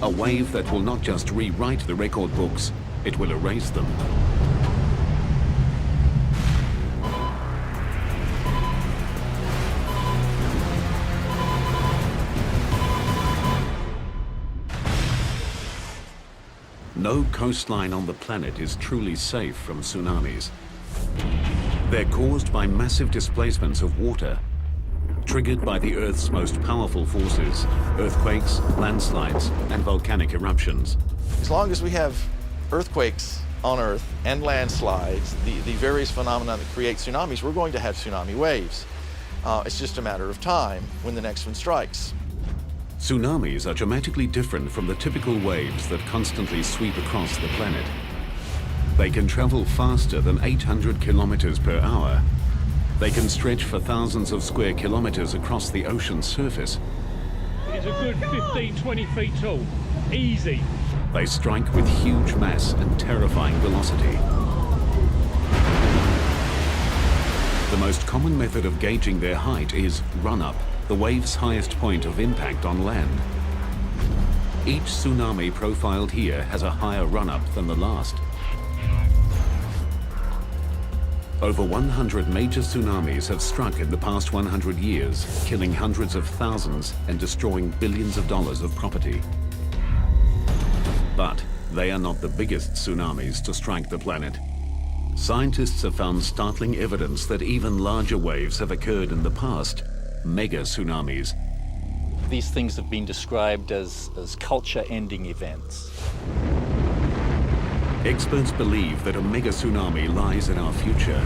A wave that will not just rewrite the record books, it will erase them. No coastline on the planet is truly safe from tsunamis. They're caused by massive displacements of water, triggered by the Earth's most powerful forces: earthquakes, landslides, and volcanic eruptions. As long as we have earthquakes on Earth and landslides, the various phenomena that create tsunamis, we're going to have tsunami waves. It's just a matter of time when the next one strikes. Tsunamis are dramatically different from the typical waves that constantly sweep across the planet. They can travel faster than 800 kilometers per hour. They can stretch for thousands of square kilometers across the ocean's surface. It's a good 15, 20 feet tall. Easy. They strike with huge mass and terrifying velocity. The most common method of gauging their height is run-up, the wave's highest point of impact on land. Each tsunami profiled here has a higher run-up than the last. Over 100 major tsunamis have struck in the past 100 years, killing hundreds of thousands and destroying billions of dollars of property. But they are not the biggest tsunamis to strike the planet. Scientists have found startling evidence that even larger waves have occurred in the past, mega tsunamis. These things have been described as culture-ending events. Experts believe that a mega tsunami lies in our future.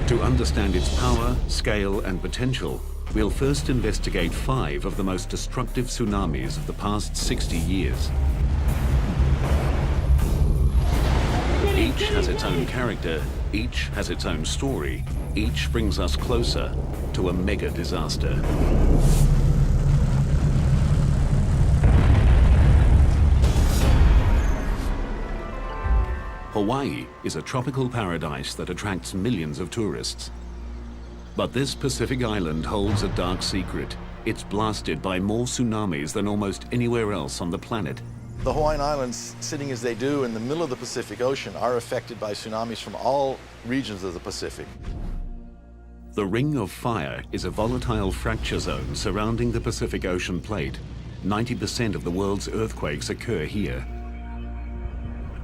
To understand its power, scale, and potential, we'll first investigate 5 of the most destructive tsunamis of the past 60 years. Each has its own character, each has its own story, each brings us closer to a mega disaster. Hawaii is a tropical paradise that attracts millions of tourists. But this Pacific island holds a dark secret. It's blasted by more tsunamis than almost anywhere else on the planet. The Hawaiian Islands, sitting as they do in the middle of the Pacific Ocean, are affected by tsunamis from all regions of the Pacific. The Ring of Fire is a volatile fracture zone surrounding the Pacific Ocean plate. 90% of the world's earthquakes occur here.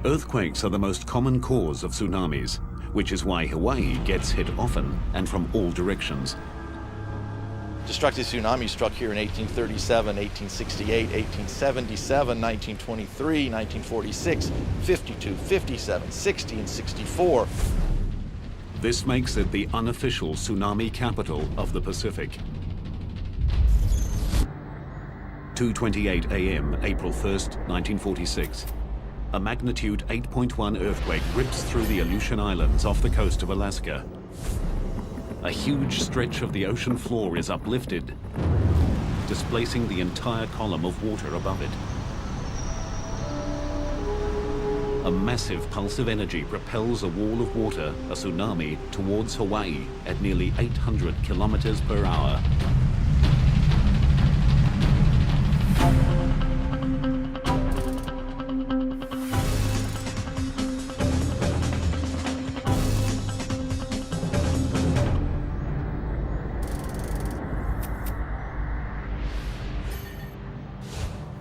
Earthquakes are the most common cause of tsunamis, which is why Hawaii gets hit often and from all directions. Destructive tsunamis struck here in 1837, 1868, 1877, 1923, 1946, 52, 57, 60, and 64. This makes it the unofficial tsunami capital of the Pacific. 2:28 a.m., April 1st, 1946. A magnitude 8.1 earthquake rips through the Aleutian Islands off the coast of Alaska. A huge stretch of the ocean floor is uplifted, displacing the entire column of water above it. A massive pulse of energy propels a wall of water, a tsunami, towards Hawaii at nearly 800 kilometers per hour.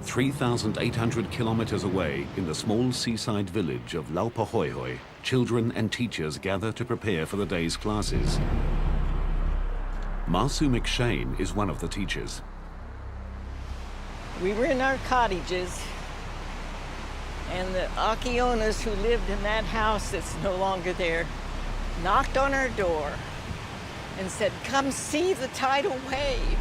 (3,800 kilometers away in the small seaside village of Laupahoehoe, children and teachers gather to prepare for the day's classes. Marsu McShane is one of the teachers. We were in our cottages, and the Akionas who lived in that house that's no longer there knocked on our door and said, "Come see the tidal wave."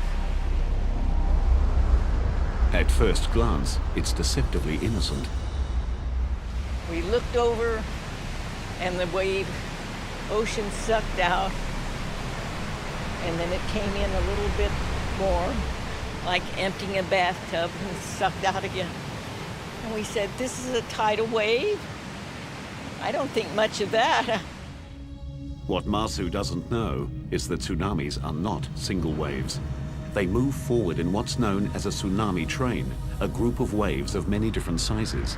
At first glance, it's deceptively innocent. We looked over, and the wave, ocean sucked out, and then it came in a little bit more, like emptying a bathtub, and sucked out again. And we said, "This is a tidal wave? I don't think much of that." What Marsu doesn't know is that tsunamis are not single waves. They move forward in what's known as a tsunami train, a group of waves of many different sizes.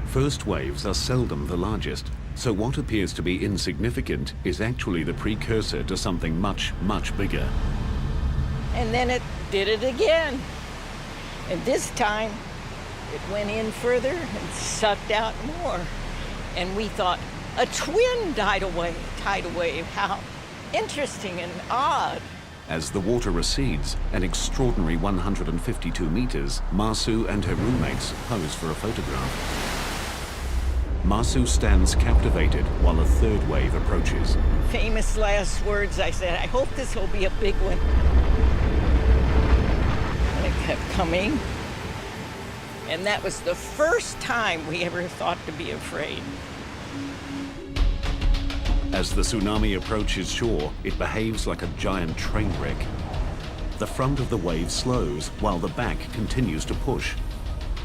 First waves are seldom the largest, so what appears to be insignificant is actually the precursor to something much, much bigger. And then it did it again. And this time, it went in further and sucked out more. And we thought, a twin tidal wave. How interesting and odd. As the water recedes, an extraordinary 152 meters, Masu and her roommates pose for a photograph. Masu stands captivated while a third wave approaches. Famous last words, I said, I hope this will be a big one. And it kept coming. And that was the first time we ever thought to be afraid. As the tsunami approaches shore, it behaves like a giant train wreck. The front of the wave slows while the back continues to push.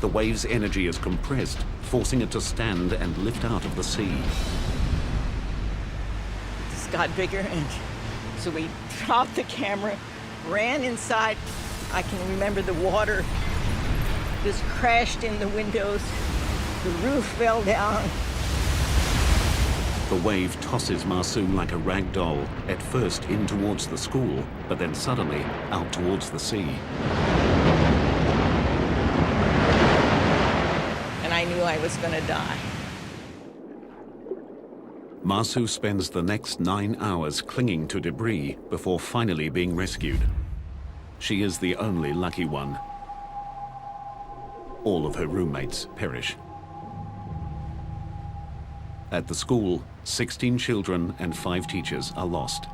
The wave's energy is compressed, forcing it to stand and lift out of the sea. This got bigger, and so we dropped the camera, ran inside. I can remember the water just crashed in the windows. The roof fell down. The wave tosses Masu like a rag doll, at first in towards the school, but then suddenly out towards the sea. And I knew I was going to die. Masu spends the next 9 hours clinging to debris before finally being rescued. She is the only lucky one. All of her roommates perish. At the school, 16 children and 5 teachers are lost.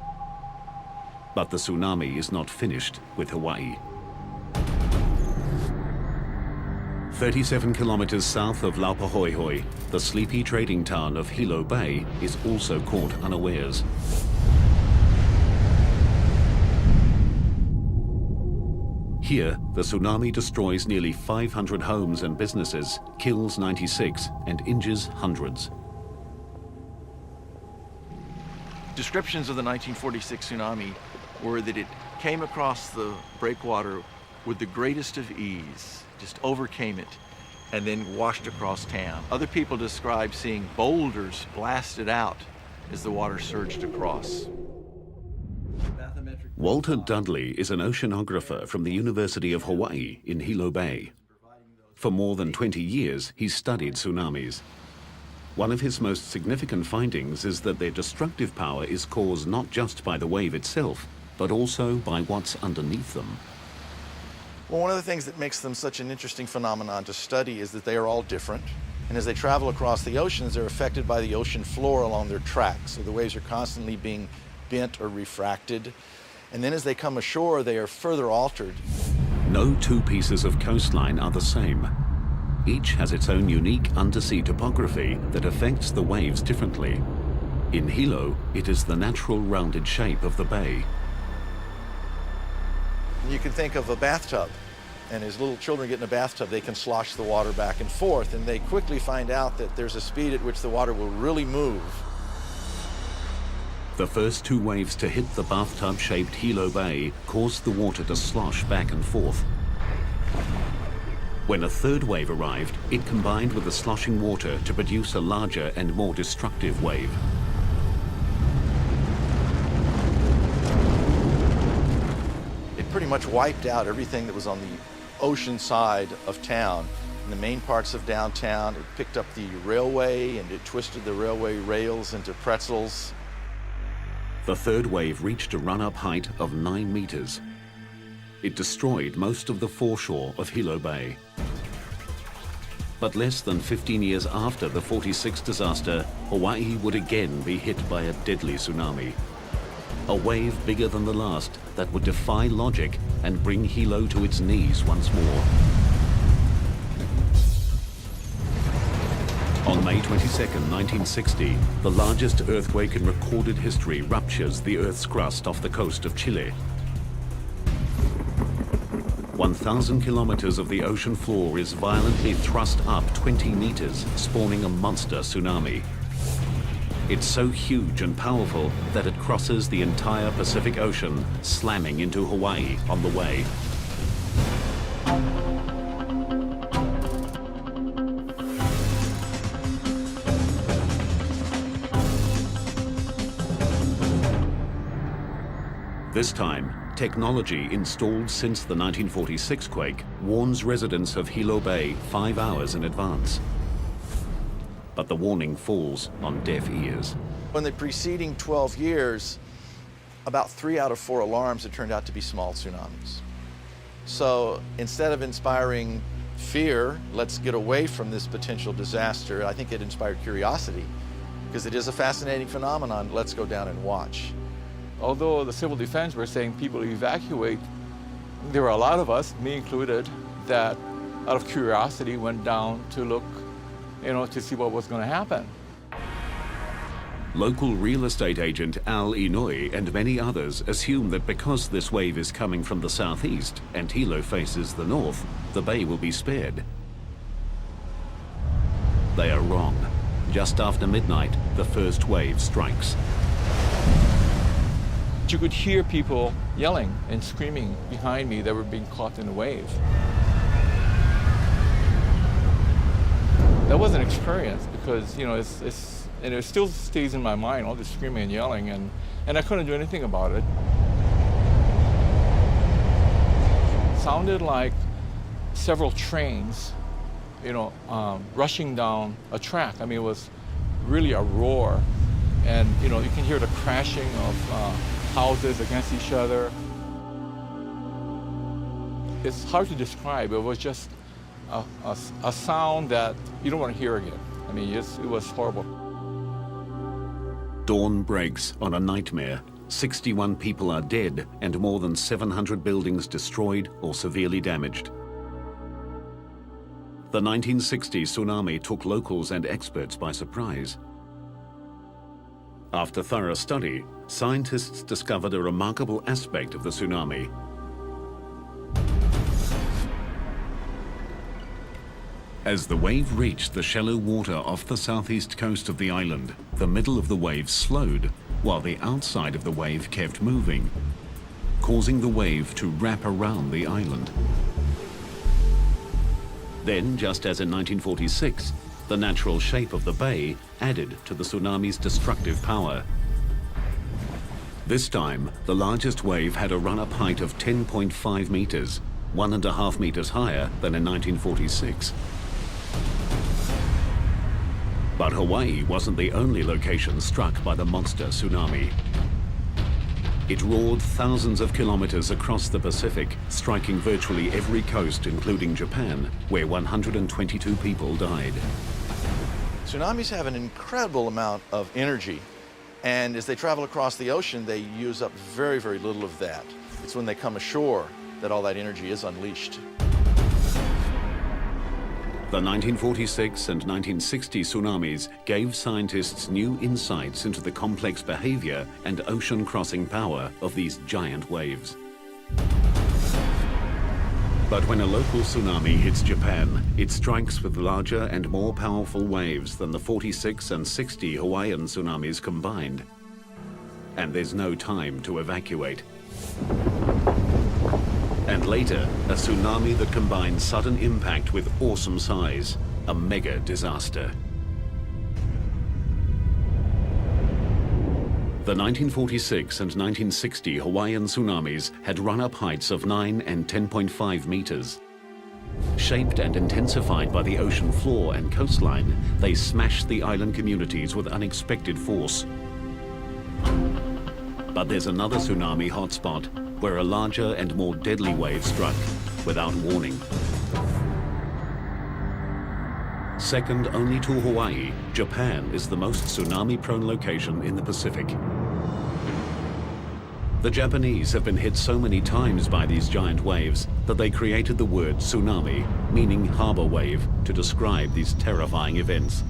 But the tsunami is not finished with Hawaii. 37 kilometers south of Laupahoehoe, the sleepy trading town of Hilo Bay is also caught unawares. Here, the tsunami destroys nearly 500 homes and businesses, kills 96, and injures hundreds. Descriptions of the 1946 tsunami were that it came across the breakwater with the greatest of ease, just overcame it, and then washed across town. Other people describe seeing boulders blasted out as the water surged across. Walter Dudley is an oceanographer from the University of Hawaii in Hilo Bay. For more than 20 years, he's studied tsunamis. One of his most significant findings is that their destructive power is caused not just by the wave itself, but also by what's underneath them. Well, one of the things that makes them such an interesting phenomenon to study is that they are all different. And as they travel across the oceans, they're affected by the ocean floor along their tracks. So the waves are constantly being bent or refracted. And then as they come ashore, they are further altered. No two pieces of coastline are the same. Each has its own unique undersea topography that affects the waves differently. In Hilo, it is the natural rounded shape of the bay. You can think of a bathtub, and as little children get in a bathtub, they can slosh the water back and forth, and they quickly find out that there's a speed at which the water will really move. The first 2 waves to hit the bathtub-shaped Hilo Bay caused the water to slosh back and forth. When a third wave arrived, it combined with the sloshing water to produce a larger and more destructive wave. It pretty much wiped out everything that was on the ocean side of town. In the main parts of downtown, it picked up the railway and it twisted the railway rails into pretzels. The third wave reached a run-up height of 9 meters. It destroyed most of the foreshore of Hilo Bay. But less than 15 years after the '46 disaster, Hawaii would again be hit by a deadly tsunami. A wave bigger than the last that would defy logic and bring Hilo to its knees once more. On May 22, 1960, the largest earthquake in recorded history ruptures the Earth's crust off the coast of Chile. 1,000 kilometers of the ocean floor is violently thrust up 20 meters, spawning a monster tsunami. It's so huge and powerful that it crosses the entire Pacific Ocean, slamming into Hawaii on the way. This time, technology installed since the 1946 quake warns residents of Hilo Bay 5 hours in advance. But the warning falls on deaf ears. In the preceding 12 years, about 3 out of 4 alarms had turned out to be small tsunamis. So instead of inspiring fear, let's get away from this potential disaster, I think it inspired curiosity, because it is a fascinating phenomenon. Let's go down and watch. Although the civil defense were saying people evacuate, there were a lot of us, me included, that out of curiosity went down to look, to see what was going to happen. Local real estate agent Al Inouye and many others assume that because this wave is coming from the southeast and Hilo faces the north, the bay will be spared. They are wrong. Just after midnight, the first wave strikes. You could hear people yelling and screaming behind me that were being caught in the wave. That was an experience because, and it still stays in my mind, all this screaming and yelling, and I couldn't do anything about it. It sounded like several trains, rushing down a track. I mean, it was really a roar, and, you can hear the crashing of houses against each other. It's hard to describe. It was just a sound that you don't want to hear again. I mean, it was horrible. Dawn breaks on a nightmare. 61 people are dead and more than 700 buildings destroyed or severely damaged. The 1960 tsunami took locals and experts by surprise. After thorough study, scientists discovered a remarkable aspect of the tsunami. As the wave reached the shallow water off the southeast coast of the island, the middle of the wave slowed, while the outside of the wave kept moving, causing the wave to wrap around the island. Then, just as in 1946, the natural shape of the bay added to the tsunami's destructive power. This time, the largest wave had a run-up height of 10.5 meters, 1.5 meters higher than in 1946. But Hawaii wasn't the only location struck by the monster tsunami. It roared thousands of kilometers across the Pacific, striking virtually every coast, including Japan, where 122 people died. Tsunamis have an incredible amount of energy, and as they travel across the ocean, they use up very, very little of that. It's when they come ashore that all that energy is unleashed. The 1946 and 1960 tsunamis gave scientists new insights into the complex behavior and ocean-crossing power of these giant waves. But when a local tsunami hits Japan, it strikes with larger and more powerful waves than the 46 and 60 Hawaiian tsunamis combined. And there's no time to evacuate. And later, a tsunami that combines sudden impact with awesome size, a mega disaster. The 1946 and 1960 Hawaiian tsunamis had run-up heights of 9 and 10.5 meters. Shaped and intensified by the ocean floor and coastline, they smashed the island communities with unexpected force. But there's another tsunami hotspot where a larger and more deadly wave struck without warning. Second only to Hawaii, Japan is the most tsunami-prone location in the Pacific. The Japanese have been hit so many times by these giant waves that they created the word tsunami, meaning harbor wave, to describe these terrifying events.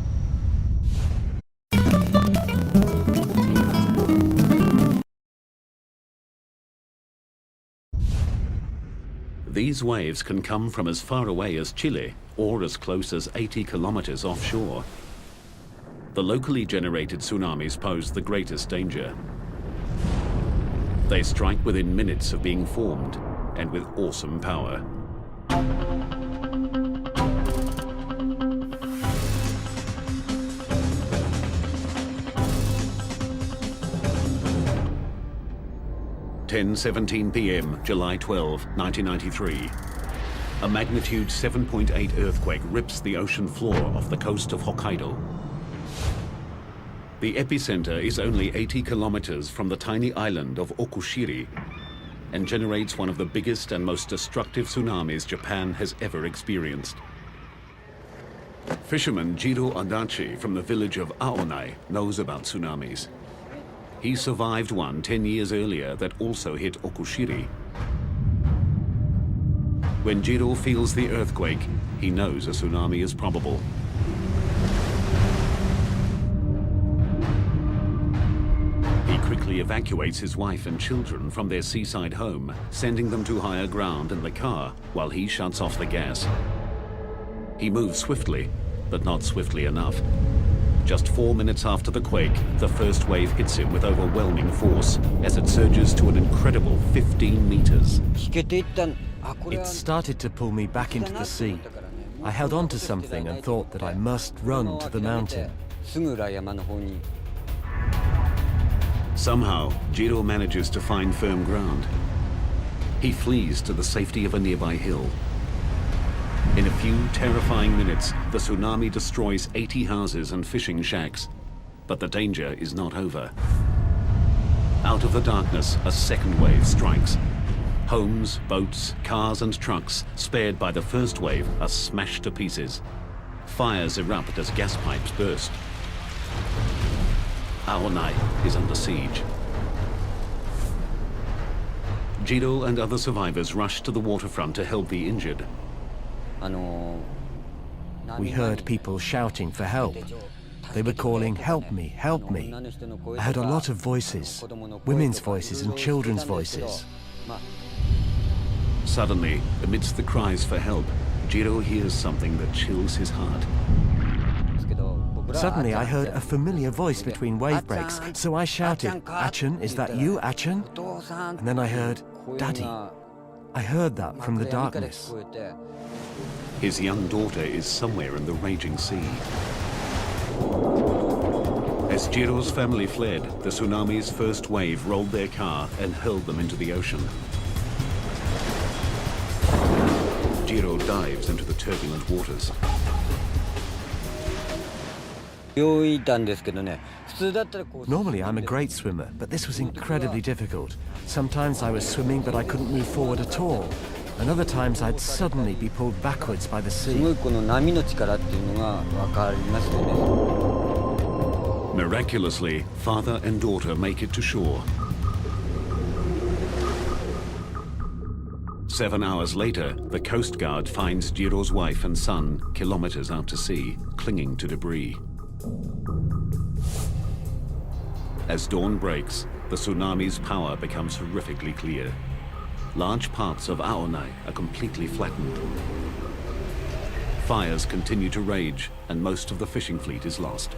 These waves can come from as far away as Chile or as close as 80 kilometers offshore. The locally generated tsunamis pose the greatest danger. They strike within minutes of being formed and with awesome power. (10:17 p.m., July 12, 1993). A magnitude 7.8 earthquake rips the ocean floor off the coast of Hokkaido. The epicenter is only 80 kilometers from the tiny island of Okushiri and generates one of the biggest and most destructive tsunamis Japan has ever experienced. Fisherman Jiro Adachi from the village of Aonai knows about tsunamis. He survived one 10 years earlier that also hit Okushiri. When Jiro feels the earthquake, he knows a tsunami is probable. He quickly evacuates his wife and children from their seaside home, sending them to higher ground in the car while he shuts off the gas. He moves swiftly, but not swiftly enough. Just 4 minutes after the quake, the first wave hits him with overwhelming force as it surges to an incredible 15 meters. It started to pull me back into the sea. I held on to something and thought that I must run to the mountain. Somehow, Jiro manages to find firm ground. He flees to the safety of a nearby hill. In a few terrifying minutes, the tsunami destroys 80 houses and fishing shacks. But the danger is not over. Out of the darkness, a second wave strikes. Homes, boats, cars and trucks, spared by the first wave, are smashed to pieces. Fires erupt as gas pipes burst. Aonai is under siege. Jiro and other survivors rush to the waterfront to help the injured. We heard people shouting for help. They were calling, "Help me, help me." I heard a lot of voices, women's voices and children's voices. Suddenly, amidst the cries for help, Jiro hears something that chills his heart. Suddenly I heard a familiar voice between wave breaks, so I shouted, "Achan, is that you, Achan?" And then I heard, "Daddy." I heard that from the darkness. His young daughter is somewhere in the raging sea. As Jiro's family fled, the tsunami's first wave rolled their car and hurled them into the ocean. Jiro dives into the turbulent waters. Normally I'm a great swimmer, but this was incredibly difficult. Sometimes I was swimming, but I couldn't move forward at all. And other times I'd suddenly be pulled backwards by the sea. Miraculously, father and daughter make it to shore. 7 hours later, the Coast Guard finds Jiro's wife and son kilometers out to sea, clinging to debris. As dawn breaks, the tsunami's power becomes horrifically clear. Large parts of Aonai are completely flattened. Fires continue to rage, and most of the fishing fleet is lost.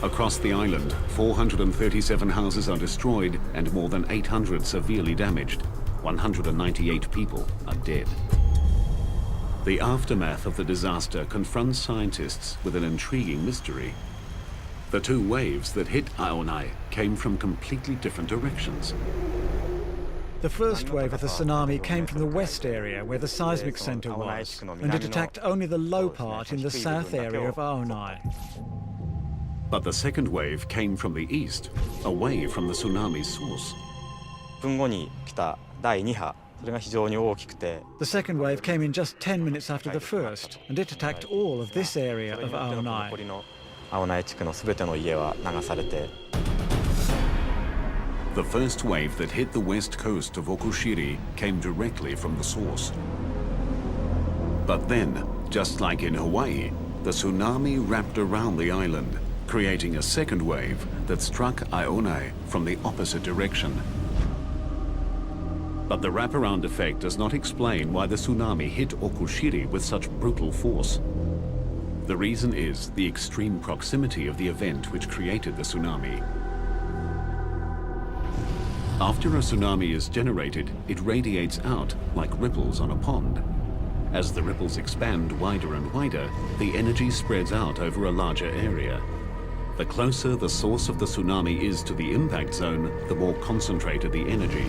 Across the island, 437 houses are destroyed and more than 800 severely damaged. 198 people are dead. The aftermath of the disaster confronts scientists with an intriguing mystery. The two waves that hit Aonai came from completely different directions. The first wave of the tsunami came from the west area where the seismic center was, and it attacked only the low part in the south area of Aonai. But the second wave came from the east, away from the tsunami's source. The second wave came in just 10 minutes after the first, and it attacked all of this area of Aonai. The first wave that hit the west coast of Okushiri came directly from the source. But then, just like in Hawaii, the tsunami wrapped around the island, creating a second wave that struck Aonai from the opposite direction. But the wraparound effect does not explain why the tsunami hit Okushiri with such brutal force. The reason is the extreme proximity of the event which created the tsunami. After a tsunami is generated, it radiates out like ripples on a pond. As the ripples expand wider and wider, the energy spreads out over a larger area. The closer the source of the tsunami is to the impact zone, the more concentrated the energy.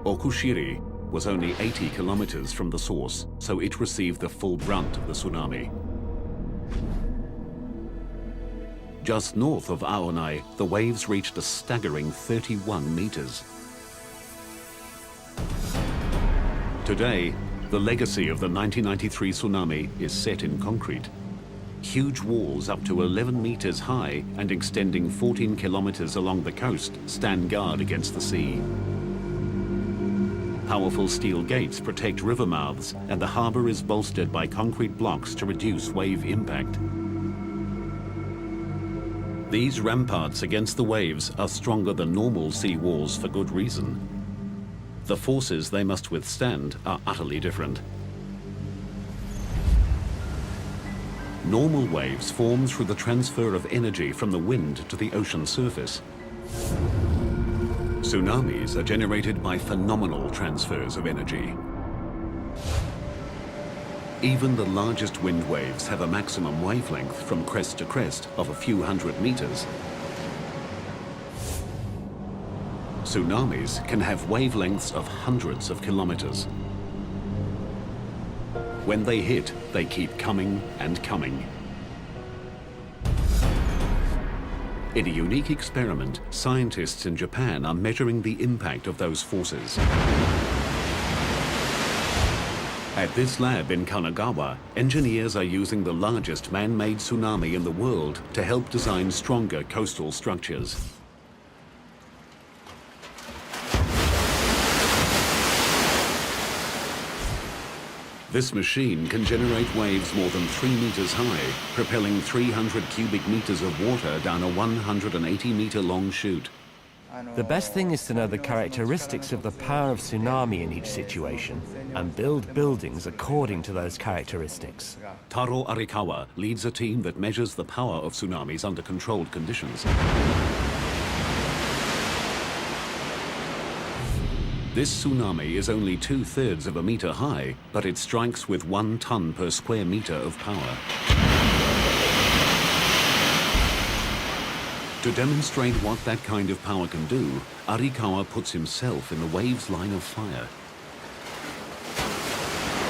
Okushiri was only 80 kilometers from the source, so it received the full brunt of the tsunami. Just north of Aonai, the waves reached a staggering 31 meters. Today, the legacy of the 1993 tsunami is set in concrete. Huge walls up to 11 meters high and extending 14 kilometers along the coast stand guard against the sea. Powerful steel gates protect river mouths, and the harbor is bolstered by concrete blocks to reduce wave impact. These ramparts against the waves are stronger than normal sea walls for good reason. The forces they must withstand are utterly different. Normal waves form through the transfer of energy from the wind to the ocean surface. Tsunamis are generated by phenomenal transfers of energy. Even the largest wind waves have a maximum wavelength from crest to crest of a few hundred meters. Tsunamis can have wavelengths of hundreds of kilometers. When they hit, they keep coming and coming. In a unique experiment, scientists in Japan are measuring the impact of those forces. At this lab in Kanagawa, engineers are using the largest man-made tsunami in the world to help design stronger coastal structures. This machine can generate waves more than 3 meters high, propelling 300 cubic meters of water down a 180-meter long chute. The best thing is to know the characteristics of the power of tsunami in each situation and build buildings according to those characteristics. Taro Arikawa leads a team that measures the power of tsunamis under controlled conditions. This tsunami is only 2/3 of a meter high, but it strikes with 1 ton per square meter of power. To demonstrate what that kind of power can do, Arikawa puts himself in the wave's line of fire.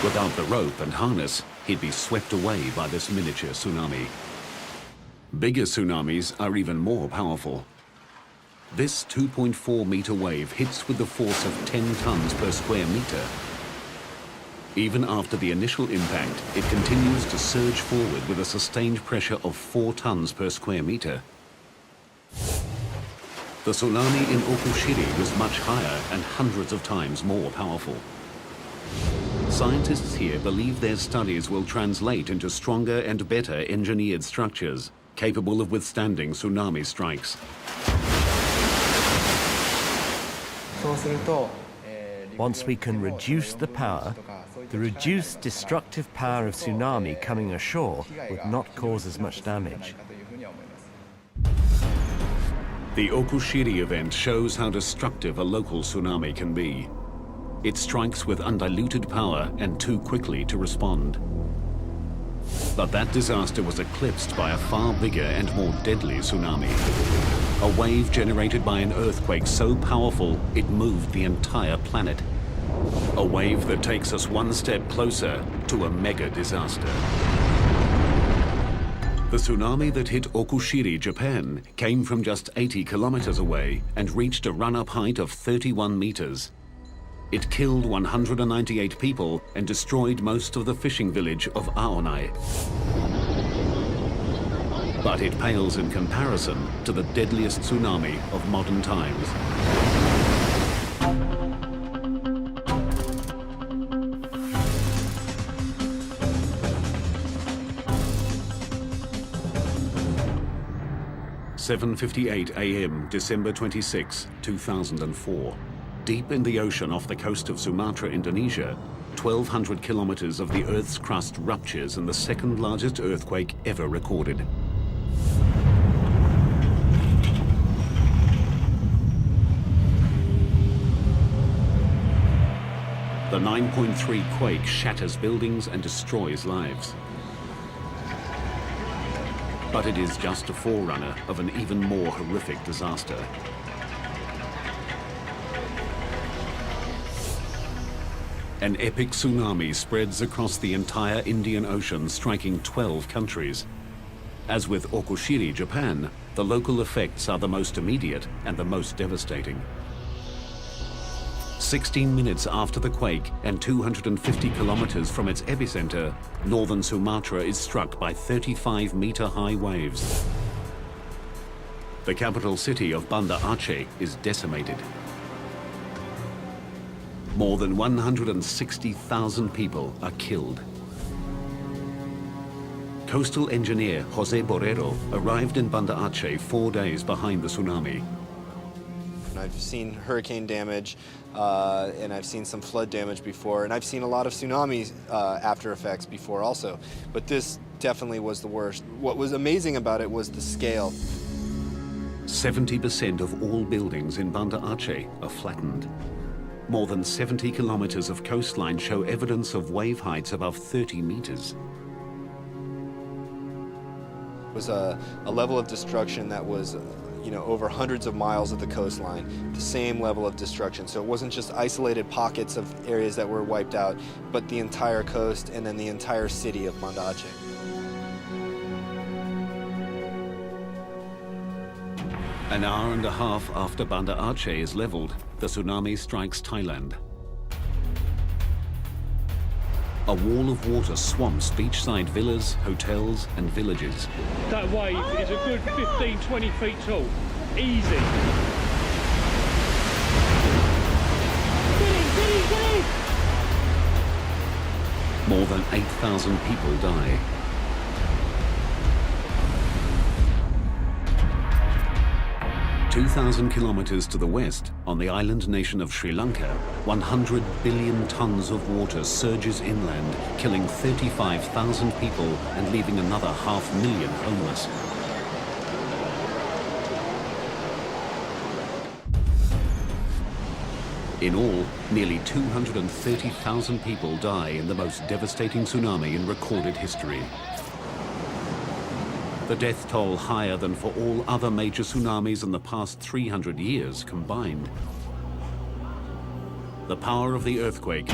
Without the rope and harness, he'd be swept away by this miniature tsunami. Bigger tsunamis are even more powerful. This 2.4-meter wave hits with the force of 10 tons per square meter. Even after the initial impact, it continues to surge forward with a sustained pressure of 4 tons per square meter. The tsunami in Okushiri was much higher and hundreds of times more powerful. Scientists here believe their studies will translate into stronger and better engineered structures, capable of withstanding tsunami strikes. Once we can reduce the power, the reduced destructive power of tsunami coming ashore would not cause as much damage. The Okushiri event shows how destructive a local tsunami can be. It strikes with undiluted power and too quickly to respond. But that disaster was eclipsed by a far bigger and more deadly tsunami. A wave generated by an earthquake so powerful it moved the entire planet. A wave that takes us one step closer to a mega disaster. The tsunami that hit Okushiri, Japan, came from just 80 kilometers away and reached a run-up height of 31 meters. It killed 198 people and destroyed most of the fishing village of Aonai. But it pales in comparison to the deadliest tsunami of modern times. (7:58 a.m., December 26, 2004). Deep in the ocean off the coast of Sumatra, Indonesia, 1,200 kilometers of the Earth's crust ruptures in the second largest earthquake ever recorded. The 9.3 quake shatters buildings and destroys lives. But it is just a forerunner of an even more horrific disaster. An epic tsunami spreads across the entire Indian Ocean, striking 12 countries. As with Okushiri, Japan, the local effects are the most immediate and the most devastating. 16 minutes after the quake and 250 kilometers from its epicenter, northern Sumatra is struck by 35-meter-high waves. The capital city of Banda Aceh is decimated. More than 160,000 people are killed. Coastal engineer Jose Borrero arrived in Banda Aceh 4 days behind the tsunami. I've seen hurricane damage, and I've seen some flood damage before, and I've seen a lot of tsunami after effects before also, but this definitely was the worst. What was amazing about it was the scale. 70% of all buildings in Banda Aceh are flattened. More than 70 kilometers of coastline show evidence of wave heights above 30 meters. It was a level of destruction that was over hundreds of miles of the coastline, the same level of destruction. So it wasn't just isolated pockets of areas that were wiped out, but the entire coast and then the entire city of Banda Aceh. An hour and a half after Banda Aceh is leveled, the tsunami strikes Thailand. A wall of water swamps beachside villas, hotels, and villages. That wave is a good 15, 20 feet tall. Easy. Get in! More than 8,000 people die. "2,000 kilometers to the west, on the island nation of Sri Lanka, 100 billion tons of water surges inland, killing 35,000 people and leaving another 500,000 homeless. In all, nearly 230,000 people die in the most devastating tsunami in recorded history. The death toll higher than for all other major tsunamis in the past 300 years combined. The power of the earthquake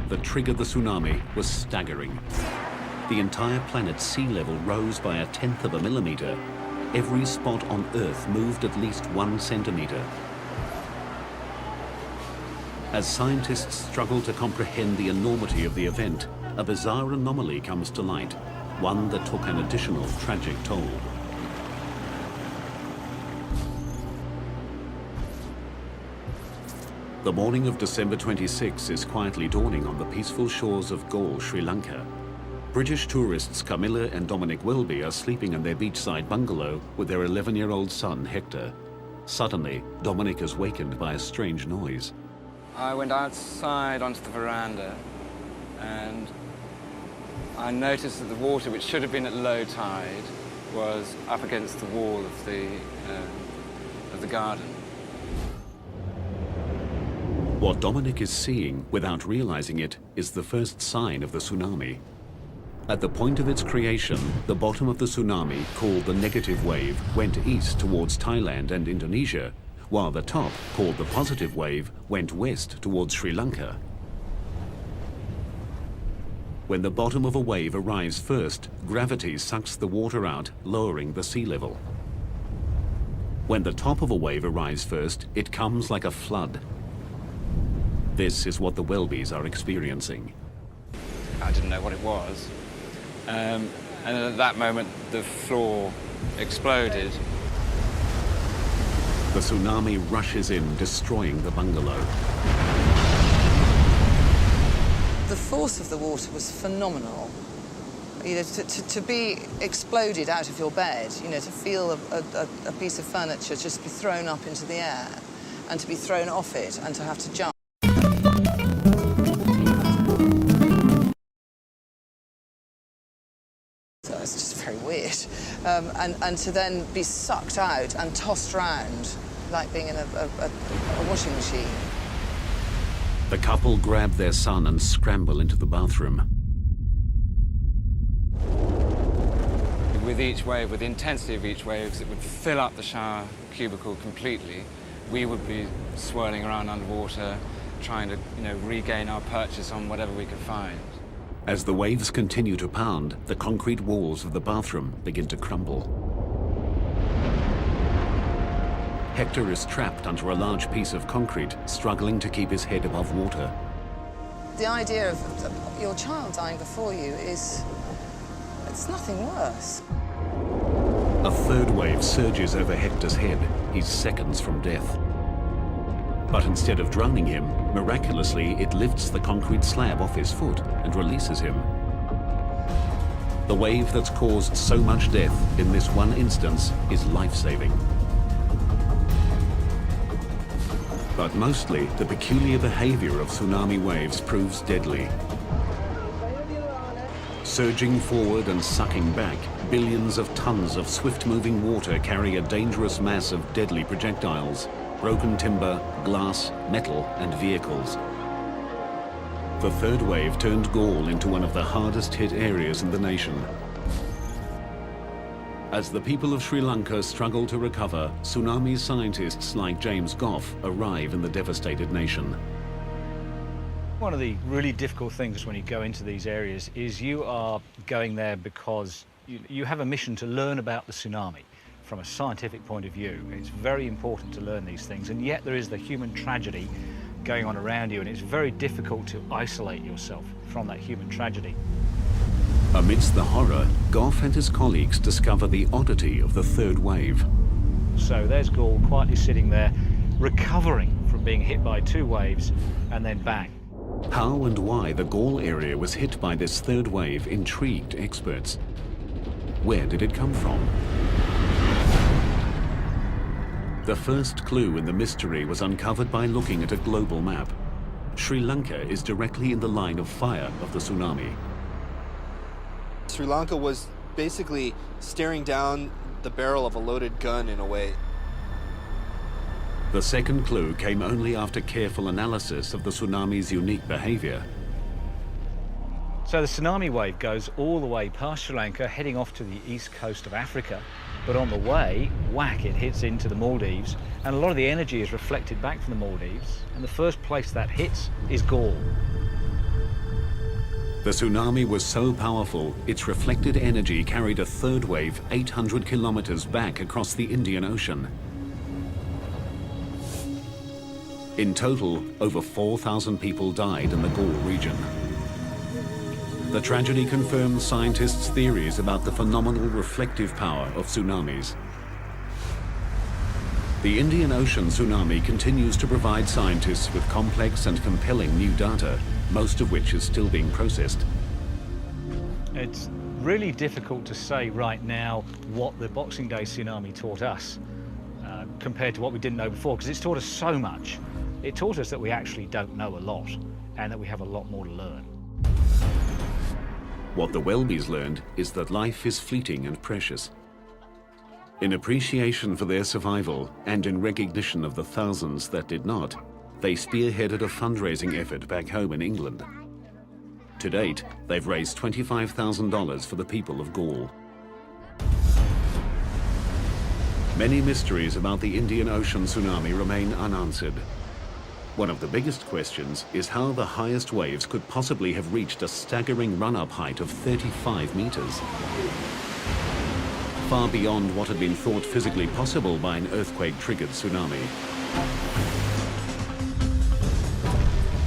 that triggered the tsunami was staggering. The entire planet's sea level rose by 1/10 of a millimeter. Every spot on Earth moved at least 1 centimeter. As scientists struggle to comprehend the enormity of the event, a bizarre anomaly comes to light. One that took an additional tragic toll. The morning of December 26 is quietly dawning on the peaceful shores of Galle, Sri Lanka. British tourists Camilla and Dominic Welby are sleeping in their beachside bungalow with their 11-year-old son, Hector. Suddenly, Dominic is wakened by a strange noise. I went outside onto the veranda and I noticed that the water, which should have been at low tide, was up against the wall of the garden. What Dominic is seeing, without realizing it, is the first sign of the tsunami. At the point of its creation, the bottom of the tsunami, called the negative wave, went east towards Thailand and Indonesia, while the top, called the positive wave, went west towards Sri Lanka. When the bottom of a wave arrives first, gravity sucks the water out, lowering the sea level. When the top of a wave arrives first, it comes like a flood. This is what the Welbys are experiencing. I didn't know what it was. And at that moment, the floor exploded. The tsunami rushes in, destroying the bungalow. The force of the water was phenomenal. You know, to be exploded out of your bed, you know, to feel a piece of furniture just be thrown up into the air and to be thrown off it and to have to jump. very weird. And to then be sucked out and tossed around like being in a washing machine. The couple grab their son and scramble into the bathroom. With each wave, with the intensity of each wave, it would fill up the shower cubicle completely. We would be swirling around underwater, trying to, regain our purchase on whatever we could find. As the waves continue to pound, the concrete walls of the bathroom begin to crumble. Hector is trapped under a large piece of concrete, struggling to keep his head above water. The idea of your child dying before you it's nothing worse. A third wave surges over Hector's head. He's seconds from death. But instead of drowning him, miraculously it lifts the concrete slab off his foot and releases him. The wave that's caused so much death in this one instance is life-saving. But mostly, the peculiar behavior of tsunami waves proves deadly. Surging forward and sucking back, billions of tons of swift-moving water carry a dangerous mass of deadly projectiles, broken timber, glass, metal, and vehicles. The third wave turned Galle into one of the hardest-hit areas in the nation. As the people of Sri Lanka struggle to recover, tsunami scientists like James Goff arrive in the devastated nation. One of the really difficult things when you go into these areas is you are going there because you have a mission to learn about the tsunami from a scientific point of view. It's very important to learn these things, and yet there is the human tragedy going on around you, and it's very difficult to isolate yourself from that human tragedy. Amidst the horror, Goff and his colleagues discover the oddity of the third wave. So there's Galle quietly sitting there, recovering from being hit by two waves, and then bang. How and why the Galle area was hit by this third wave intrigued experts. Where did it come from? The first clue in the mystery was uncovered by looking at a global map. Sri Lanka is directly in the line of fire of the tsunami. Sri Lanka was basically staring down the barrel of a loaded gun in a way. The second clue came only after careful analysis of the tsunami's unique behavior. So the tsunami wave goes all the way past Sri Lanka, heading off to the east coast of Africa. But on the way, whack, it hits into the Maldives, and a lot of the energy is reflected back from the Maldives, and the first place that hits is Galle. The tsunami was so powerful, its reflected energy carried a third wave 800 kilometers back across the Indian Ocean. In total, over 4,000 people died in the Galle region. The tragedy confirmed scientists' theories about the phenomenal reflective power of tsunamis. The Indian Ocean tsunami continues to provide scientists with complex and compelling new data, most of which is still being processed. It's really difficult to say right now what the Boxing Day tsunami taught us compared to what we didn't know before, because it's taught us so much. It taught us that we actually don't know a lot and that we have a lot more to learn. What the Welbys learned is that life is fleeting and precious. In appreciation for their survival and in recognition of the thousands that did not, they spearheaded a fundraising effort back home in England. To date, they've raised $25,000 for the people of Galle. Many mysteries about the Indian Ocean tsunami remain unanswered. One of the biggest questions is how the highest waves could possibly have reached a staggering run-up height of 35 meters. Far beyond what had been thought physically possible by an earthquake-triggered tsunami.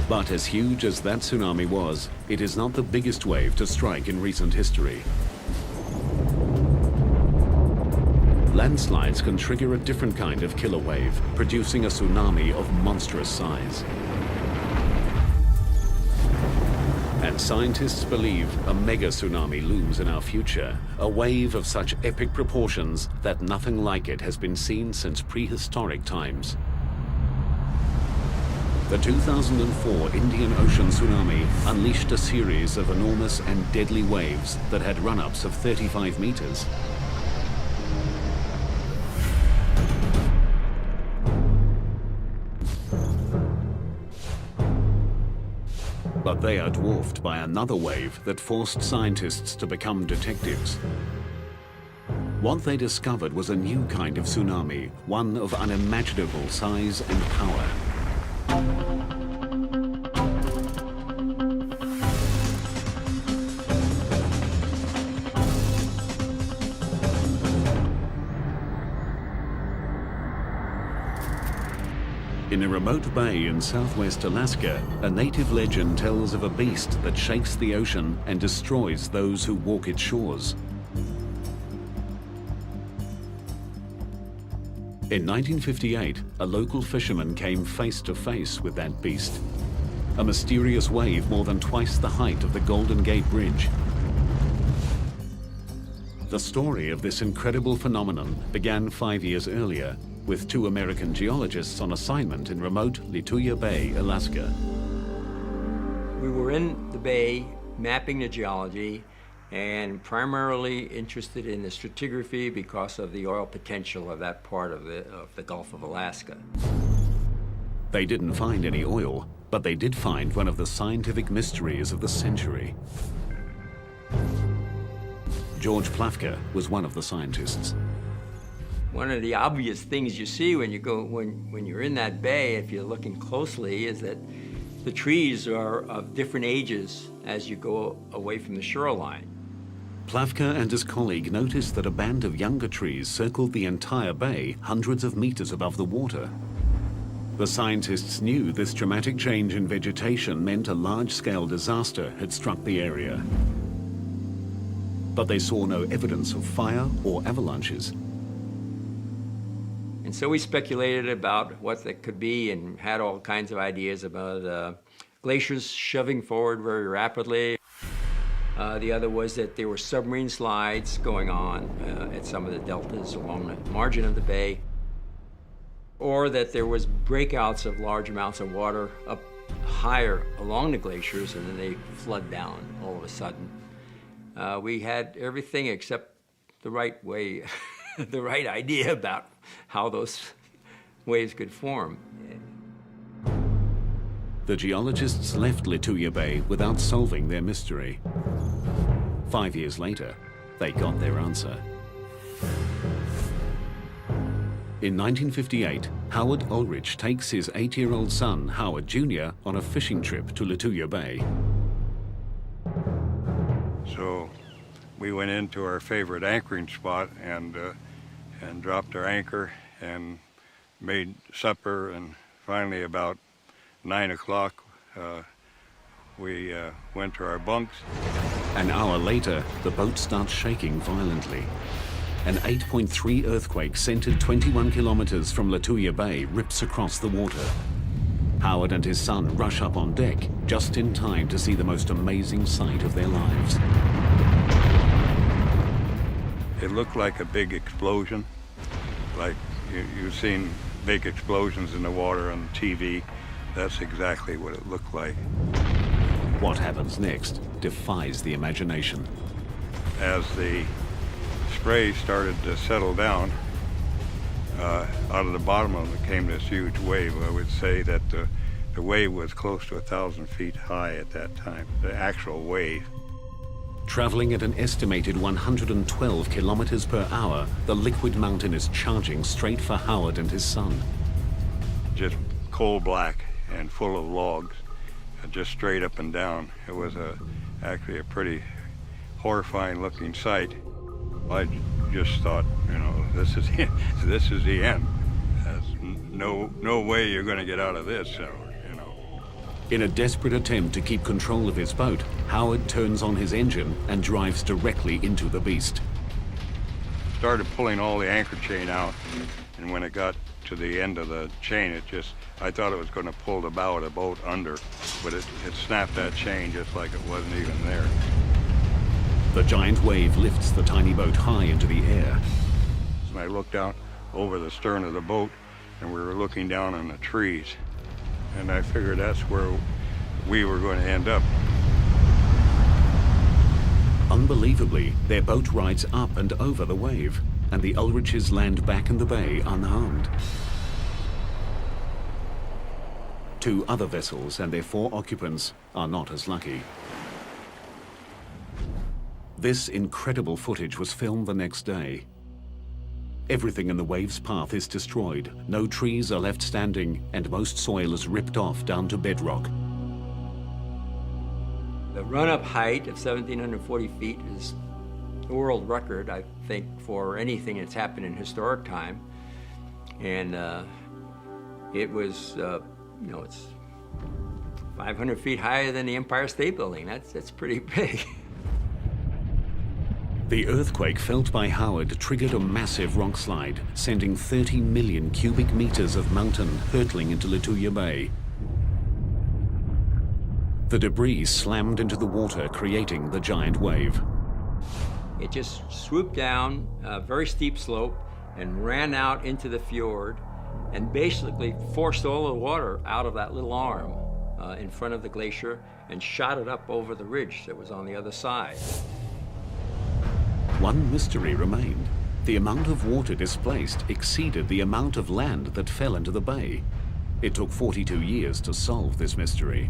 But as huge as that tsunami was, it is not the biggest wave to strike in recent history. Landslides can trigger a different kind of killer wave, producing a tsunami of monstrous size. And scientists believe a mega tsunami looms in our future, a wave of such epic proportions that nothing like it has been seen since prehistoric times. The 2004 Indian Ocean tsunami unleashed a series of enormous and deadly waves that had run-ups of 35 meters. But they are dwarfed by another wave that forced scientists to become detectives. What they discovered was a new kind of tsunami, one of unimaginable size and power. In a remote bay in southwest Alaska, a native legend tells of a beast that shakes the ocean and destroys those who walk its shores. In 1958, a local fisherman came face to face with that beast. A mysterious wave more than twice the height of the Golden Gate Bridge. The story of this incredible phenomenon began 5 years earlier, with 2 American geologists on assignment in remote Lituya Bay, Alaska. We were in the bay mapping the geology and primarily interested in the stratigraphy because of the oil potential of that part of the Gulf of Alaska. They didn't find any oil, but they did find one of the scientific mysteries of the century. George Plafka was one of the scientists. One of the obvious things you see when you're in that bay, if you're looking closely, is that the trees are of different ages as you go away from the shoreline. Plafka and his colleague noticed that a band of younger trees circled the entire bay hundreds of meters above the water. The scientists knew this dramatic change in vegetation meant a large-scale disaster had struck the area. But they saw no evidence of fire or avalanches. And so we speculated about what that could be and had all kinds of ideas about glaciers shoving forward very rapidly. The other was that there were submarine slides going on at some of the deltas along the margin of the bay, or that there was breakouts of large amounts of water up higher along the glaciers and then they flood down all of a sudden. We had everything except the right way, the right idea about how those waves could form. The geologists left Lituya Bay without solving their mystery. 5 years later, they got their answer. In 1958, Howard Ulrich takes his 8-year-old son, Howard Jr., on a fishing trip to Lituya Bay. So we went into our favorite anchoring spot and dropped our anchor and made supper, and finally about 9 o'clock we went to our bunks. An hour later, the boat starts shaking violently. An 8.3 earthquake centered 21 kilometers from Lituya Bay rips across the water. Howard and his son rush up on deck just in time to see the most amazing sight of their lives. It looked like a big explosion, like you've seen big explosions in the water on TV. That's exactly what it looked like. What happens next defies the imagination. As the spray started to settle down, out of the bottom of it came this huge wave. I would say that the wave was close to 1,000 feet high at that time, the actual wave. Traveling at an estimated 112 kilometers per hour, the liquid mountain is charging straight for Howard and his son. Just coal black and full of logs, just straight up and down. It was actually a pretty horrifying looking sight. I just thought, you know, this is the end. There's no way you're going to get out of this, you know. In a desperate attempt to keep control of his boat, Howard turns on his engine and drives directly into the beast. Started pulling all the anchor chain out, and when it got to the end of the chain, I thought it was going to pull the bow of the boat under, but it snapped that chain just like it wasn't even there. The giant wave lifts the tiny boat high into the air. And I looked out over the stern of the boat, and we were looking down on the trees. and I figured that's where we were going to end up. Unbelievably, their boat rides up and over the wave, and the Ulriches land back in the bay unharmed. 2 other vessels and their 4 occupants are not as lucky. This incredible footage was filmed the next day. Everything in the wave's path is destroyed, no trees are left standing, and most soil is ripped off down to bedrock. The run-up height of 1,740 feet is the world record, I think, for anything that's happened in historic time. And it was, you know, it's 500 feet higher than the Empire State Building. That's pretty big. The earthquake felt by Howard triggered a massive rock slide, sending 30 million cubic meters of mountain hurtling into Lituya Bay. The debris slammed into the water, creating the giant wave. It just swooped down a very steep slope and ran out into the fjord and basically forced all the water out of that little arm in front of the glacier and shot it up over the ridge that was on the other side. One mystery remained. The amount of water displaced exceeded the amount of land that fell into the bay. It took 42 years to solve this mystery.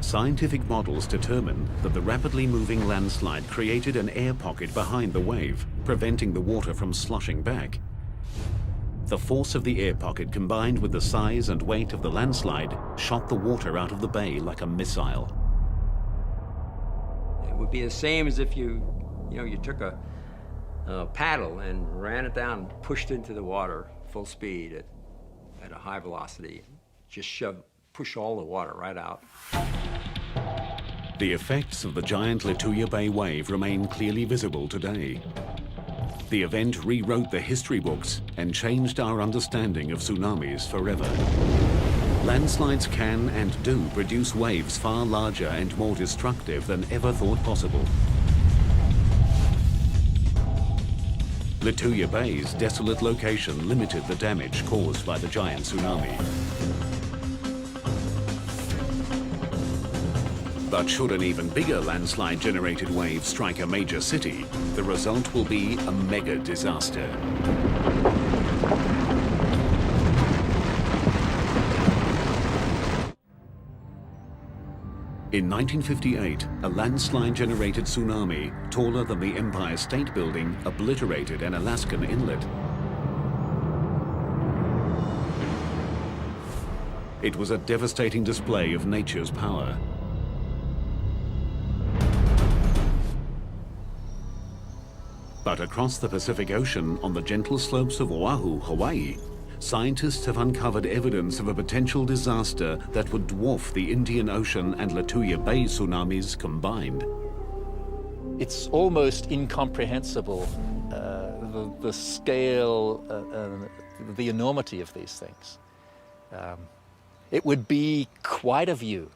Scientific models determined that the rapidly moving landslide created an air pocket behind the wave, preventing the water from sloshing back. The force of the air pocket combined with the size and weight of the landslide shot the water out of the bay like a missile. It would be the same as if you took a paddle and ran it down and pushed into the water full speed at a high velocity. Just push all the water right out. The effects of the giant Lituya Bay wave remain clearly visible today. The event rewrote the history books and changed our understanding of tsunamis forever. Landslides can and do produce waves far larger and more destructive than ever thought possible. Lituya Bay's desolate location limited the damage caused by the giant tsunami. But should an even bigger landslide-generated wave strike a major city, the result will be a mega disaster. In 1958, a landslide-generated tsunami taller than the Empire State Building obliterated an Alaskan inlet. It was a devastating display of nature's power. But across the Pacific Ocean, on the gentle slopes of Oahu, Hawaii, scientists have uncovered evidence of a potential disaster that would dwarf the Indian Ocean and Lituya Bay tsunamis combined. It's almost incomprehensible, the scale, the enormity of these things. It would be quite a view.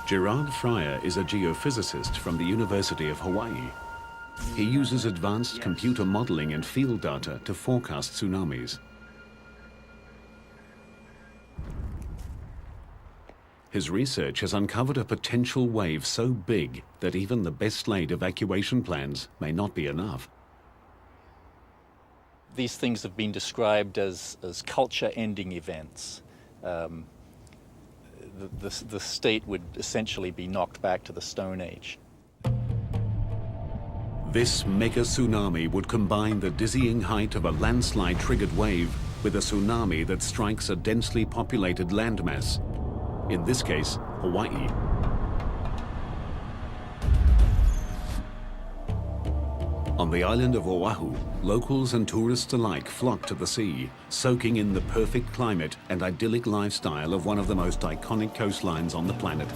Gerard Fryer is a geophysicist from the University of Hawaii. He uses advanced computer modeling and field data to forecast tsunamis. His research has uncovered a potential wave so big that even the best laid evacuation plans may not be enough. These things have been described as culture-ending events. The state would essentially be knocked back to the Stone Age. This mega tsunami would combine the dizzying height of a landslide-triggered wave with a tsunami that strikes a densely populated landmass, in this case, Hawaii. On the island of Oahu, locals and tourists alike flock to the sea, soaking in the perfect climate and idyllic lifestyle of one of the most iconic coastlines on the planet.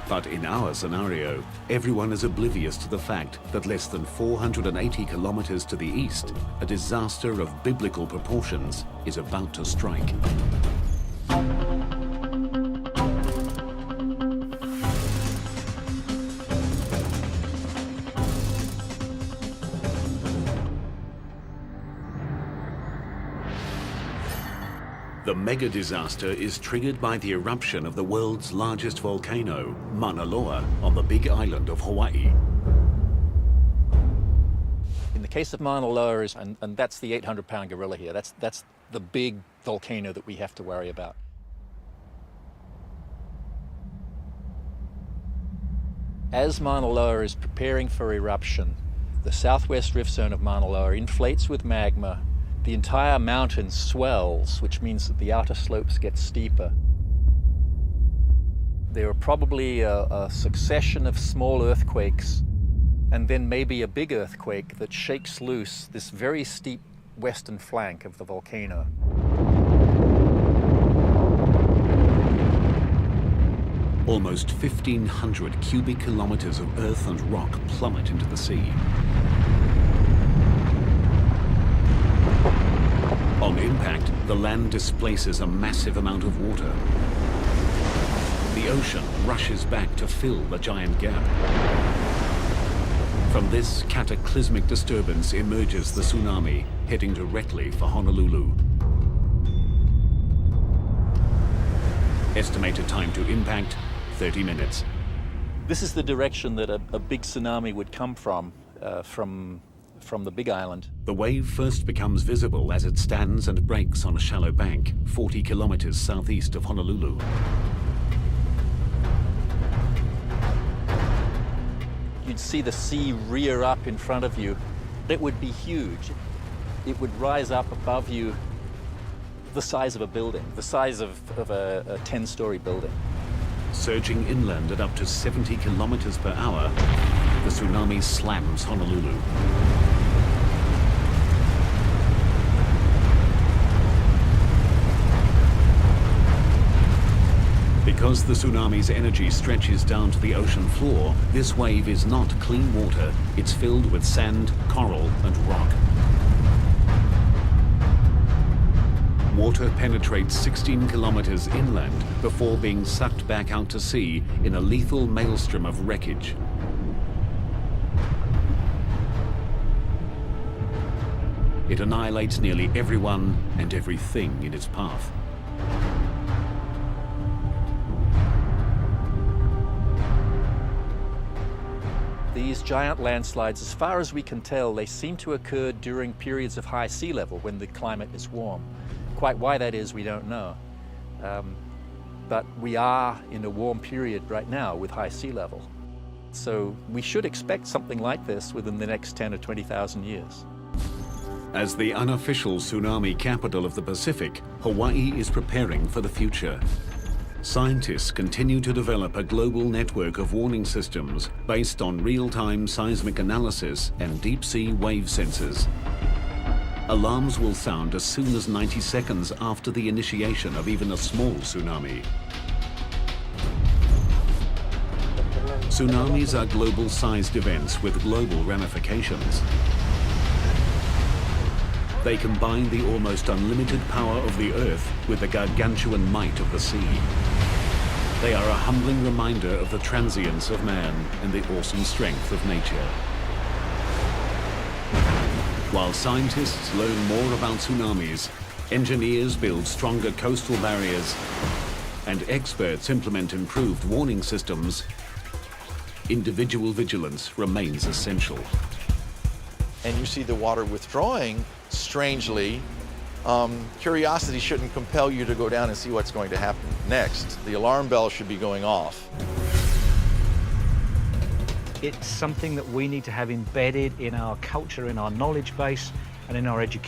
But in our scenario, everyone is oblivious to the fact that less than 480 kilometers to the east, a disaster of biblical proportions is about to strike. The mega disaster is triggered by the eruption of the world's largest volcano, Mauna Loa, on the big island of Hawaii. In the case of Mauna Loa, and that's the 800-pound gorilla here, that's the big volcano that we have to worry about. As Mauna Loa is preparing for eruption, the southwest rift zone of Mauna Loa inflates with magma. The entire mountain swells, which means that the outer slopes get steeper. There are probably a succession of small earthquakes, and then maybe a big earthquake that shakes loose this very steep western flank of the volcano. Almost 1,500 cubic kilometers of earth and rock plummet into the sea. On impact, the land displaces a massive amount of water. The ocean rushes back to fill the giant gap. From this cataclysmic disturbance emerges the tsunami, heading directly for Honolulu. Estimated time to impact, 30 minutes. This is the direction that a big tsunami would come from the big island. The wave first becomes visible as it stands and breaks on a shallow bank, 40 kilometers southeast of Honolulu. You'd see the sea rear up in front of you. It would be huge. It would rise up above you the size of a building, the size of a 10-story building. Surging inland at up to 70 kilometers per hour, the tsunami slams Honolulu. Because the tsunami's energy stretches down to the ocean floor, this wave is not clean water. It's filled with sand, coral, and rock. Water penetrates 16 kilometers inland before being sucked back out to sea in a lethal maelstrom of wreckage. It annihilates nearly everyone and everything in its path. These giant landslides, as far as we can tell, they seem to occur during periods of high sea level when the climate is warm. Quite why that is, we don't know. But we are in a warm period right now with high sea level. So we should expect something like this within the next 10 or 20,000 years. As the unofficial tsunami capital of the Pacific, Hawaii is preparing for the future. Scientists continue to develop a global network of warning systems based on real-time seismic analysis and deep-sea wave sensors. Alarms will sound as soon as 90 seconds after the initiation of even a small tsunami. Tsunamis are global-sized events with global ramifications. They combine the almost unlimited power of the Earth with the gargantuan might of the sea. They are a humbling reminder of the transience of man and the awesome strength of nature. While scientists learn more about tsunamis, engineers build stronger coastal barriers, and experts implement improved warning systems, individual vigilance remains essential. And you see the water withdrawing, strangely, curiosity shouldn't compel you to go down and see what's going to happen next. The alarm bell should be going off. It's something that we need to have embedded in our culture, in our knowledge base, and in our education.